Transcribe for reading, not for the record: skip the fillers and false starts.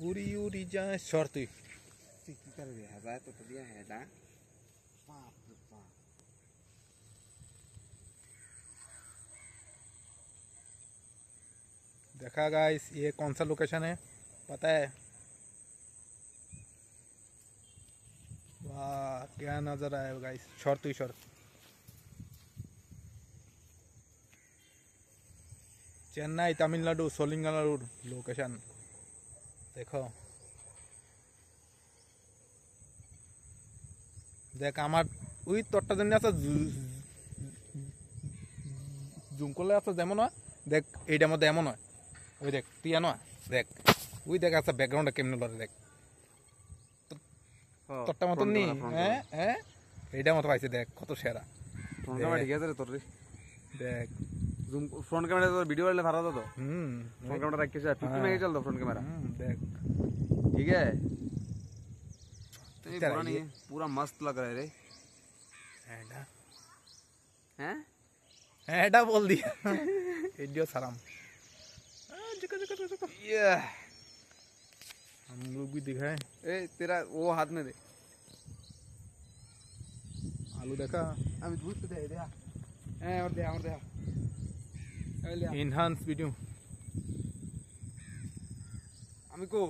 उड़ी उड़ी जाए शर्ती कर दिया है तो दिया है ना देखा गाइस ये कौन सा लोकेशन है पता है वाह क्या नजर आया गाइस शर्ती शर्त चेन्नई तमिलनाडु सोलिंगनाडु लोकेशन देखो देख আমার ওই তোরটা জন্য আছে জুম করলে আছে যেমন হয় দেখ এইটার মধ্যে এমন হয় ওই দেখ টিয়া নয় দেখ ওই দেখ আছে ব্যাকগ্রাউন্ডে কেমনে লড়ে দেখ তোরটা মতন নি হ্যাঁ হ্যাঁ এইটার মতো পাইছে দেখ কত সেরা ফ্রন্ট ক্যামেরা ঠিক আছে রে তোর দেখ জুম फ्रंट कैमरा तो वीडियो वाले भरा था तो फ्रंट कैमरा रख के 50 मेगा चल दो फ्रंट कैमरा देख ठीक है तो ये पूरा नहीं पूरा मस्त लग रहा है रे एडा हैं एडा बोल दिया इडियो सलाम ये हम लोग भी दिखाए ए तेरा वो हाथ में दे आलू देखा আমি ধুত দে দে হ্যাঁ और दे enhance video আমি কো